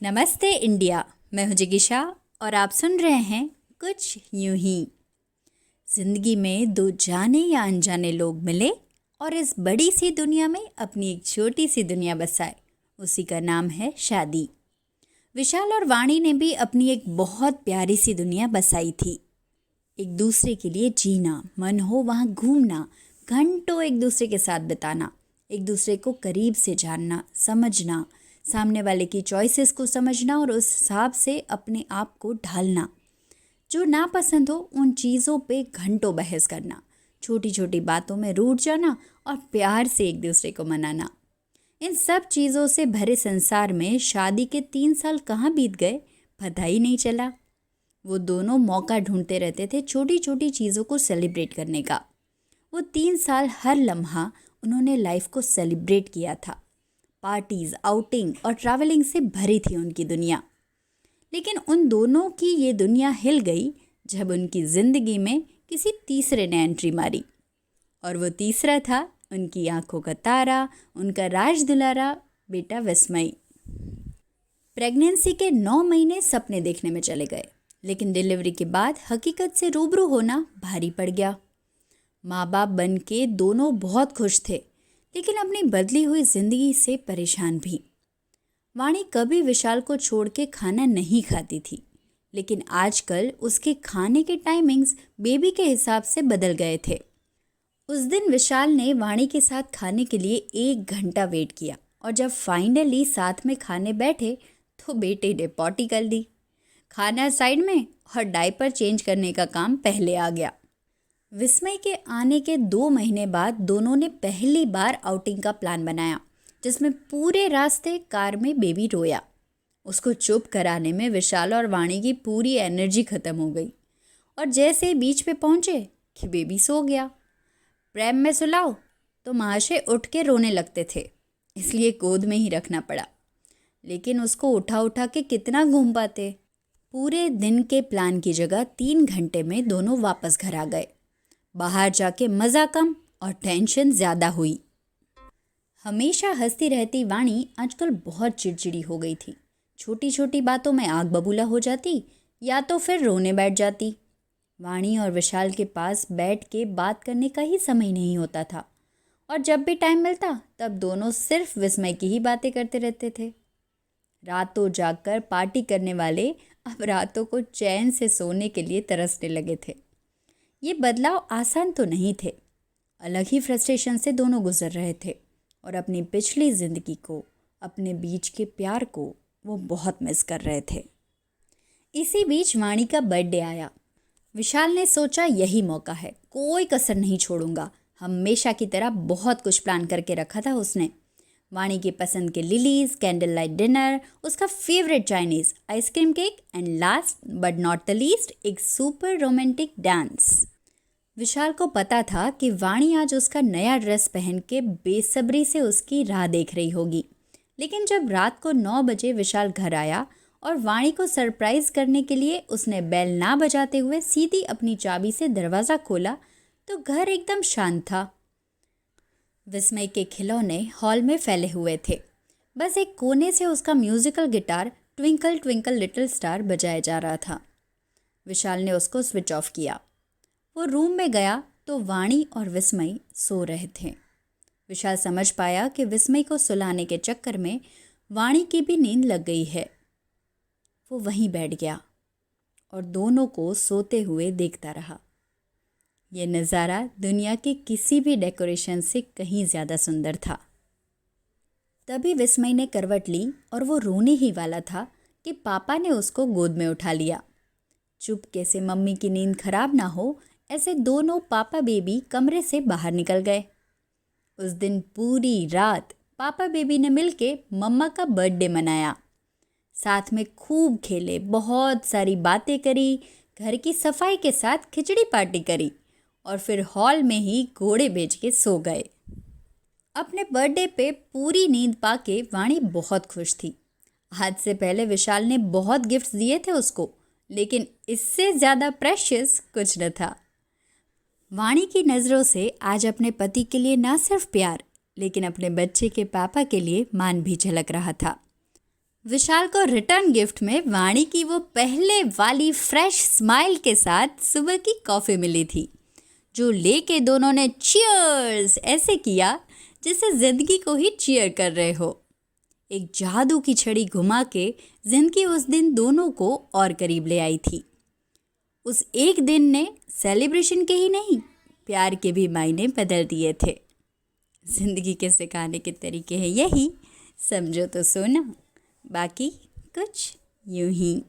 नमस्ते इंडिया। मैं हूं जिगिशा और आप सुन रहे हैं कुछ यूं ही। जिंदगी में दो जाने या अनजाने लोग मिले और इस बड़ी सी दुनिया में अपनी एक छोटी सी दुनिया बसाए। उसी का नाम है शादी। विशाल और वाणी ने भी अपनी एक बहुत प्यारी सी दुनिया बसाई थी। एक दूसरे के लिए जीना, मन हो वहाँ घूमना, घंटों एक दूसरे के साथ बिताना, एक दूसरे को करीब से जानना, समझना, सामने वाले की चॉइसेस को समझना और उस हिसाब से अपने आप को ढालना। जो नापसंद हो उन चीज़ों पे घंटों बहस करना, छोटी छोटी बातों में रूठ जाना और प्यार से एक दूसरे को मनाना। इन सब चीज़ों से भरे संसार में शादी के 3 साल कहाँ बीत गए पता ही नहीं चला। वो दोनों मौका ढूंढते रहते थे छोटी छोटी चीज़ों को सेलिब्रेट करने का। वो 3 साल हर लम्हा उन्होंने लाइफ को सेलिब्रेट किया था। पार्टीज, आउटिंग और ट्रैवलिंग से भरी थी उनकी दुनिया। लेकिन उन दोनों की ये दुनिया हिल गई जब उनकी ज़िंदगी में किसी तीसरे ने एंट्री मारी। और वो तीसरा था उनकी आंखों का तारा, उनका राज दुलारा बेटा विस्मय। प्रेगनेंसी के 9 महीने सपने देखने में चले गए, लेकिन डिलीवरी के बाद हकीकत से रूबरू होना भारी पड़ गया। माँ बाप बन के दोनों बहुत खुश थे, लेकिन अपनी बदली हुई जिंदगी से परेशान भी। वाणी कभी विशाल को छोड़ के खाना नहीं खाती थी, लेकिन आजकल उसके खाने के टाइमिंग्स बेबी के हिसाब से बदल गए थे। उस दिन विशाल ने वाणी के साथ खाने के लिए 1 घंटा वेट किया और जब फाइनली साथ में खाने बैठे तो बेटे ने पॉटी कर दी। खाना साइड में और डायपर चेंज करने का काम पहले आ गया। विस्मय के आने के 2 महीने बाद दोनों ने पहली बार आउटिंग का प्लान बनाया, जिसमें पूरे रास्ते कार में बेबी रोया। उसको चुप कराने में विशाल और वाणी की पूरी एनर्जी खत्म हो गई और जैसे बीच पे पहुंचे कि बेबी सो गया। प्रेम में सुलाओ तो महाशय उठ के रोने लगते थे, इसलिए गोद में ही रखना पड़ा। लेकिन उसको उठा उठा के कितना घूम पाते। पूरे दिन के प्लान की जगह 3 घंटे में दोनों वापस घर आ गए। बाहर जाके मज़ा कम और टेंशन ज़्यादा हुई। हमेशा हंसती रहती वाणी आजकल बहुत चिड़चिड़ी हो गई थी। छोटी छोटी बातों में आग बबूला हो जाती या तो फिर रोने बैठ जाती। वाणी और विशाल के पास बैठ के बात करने का ही समय नहीं होता था और जब भी टाइम मिलता तब दोनों सिर्फ विस्मय की ही बातें करते रहते थे। रातों जागकर पार्टी करने वाले अब रातों को चैन से सोने के लिए तरसने लगे थे। ये बदलाव आसान तो नहीं थे। अलग ही फ्रस्ट्रेशन से दोनों गुजर रहे थे और अपनी पिछली ज़िंदगी को, अपने बीच के प्यार को वो बहुत मिस कर रहे थे। इसी बीच वाणी का बर्थडे आया। विशाल ने सोचा यही मौका है, कोई कसर नहीं छोड़ूंगा। हमेशा की तरह बहुत कुछ प्लान करके रखा था उसने। वाणी की पसंद के लिलीज, कैंडल लाइट डिनर, उसका favourite Chinese ice cream cake and last but not the least एक सुपर रोमांटिक डांस। विशाल को पता था कि वाणी आज उसका नया ड्रेस पहन के बेसब्री से उसकी राह देख रही होगी। लेकिन जब रात को 9 बजे विशाल घर आया और वाणी को सरप्राइज करने के लिए उसने बेल ना बजाते हुए सीधी अपनी चाबी से दरवाज़ा खोला तो घर एकदम शांत था। विस्मय के खिलौने हॉल में फैले हुए थे। बस एक कोने से उसका musical guitar twinkle twinkle little star बजाया जा रहा था। विशाल ने उसको स्विच ऑफ किया। वो रूम में गया तो वाणी और विस्मय सो रहे थे। विशाल समझ पाया कि विस्मय को सुलाने के चक्कर में वाणी की भी नींद लग गई है। वो वहीं बैठ गया और दोनों को सोते हुए देखता रहा। ये नज़ारा दुनिया के किसी भी डेकोरेशन से कहीं ज़्यादा सुंदर था। तभी विस्मय ने करवट ली और वो रोने ही वाला था कि पापा ने उसको गोद में उठा लिया। चुपके से मम्मी की नींद खराब ना हो ऐसे दोनों पापा बेबी कमरे से बाहर निकल गए। उस दिन पूरी रात पापा बेबी ने मिलके मम्मा का बर्थडे मनाया। साथ में खूब खेले, बहुत सारी बातें करी, घर की सफाई के साथ खिचड़ी पार्टी करी और फिर हॉल में ही घोड़े बेच के सो गए। अपने बर्थडे पे पूरी नींद पाके वाणी बहुत खुश थी। आज से पहले विशाल ने बहुत गिफ्ट्स दिए थे उसको, लेकिन इससे ज़्यादा प्रेशियस कुछ न था। वाणी की नज़रों से आज अपने पति के लिए ना सिर्फ प्यार, लेकिन अपने बच्चे के पापा के लिए मान भी झलक रहा था। विशाल को रिटर्न गिफ्ट में वाणी की वो पहले वाली फ्रेश स्माइल के साथ सुबह की कॉफ़ी मिली थी, जो लेके दोनों ने चीयर्स ऐसे किया जैसे जिंदगी को ही चीयर कर रहे हो। एक जादू की छड़ी घुमा के जिंदगी उस दिन दोनों को और करीब ले आई थी। उस एक दिन ने सेलिब्रेशन के ही नहीं, प्यार के भी मायने बदल दिए थे। जिंदगी के सिखाने के तरीके हैं यही, समझो तो सोना, बाकी कुछ यूं ही।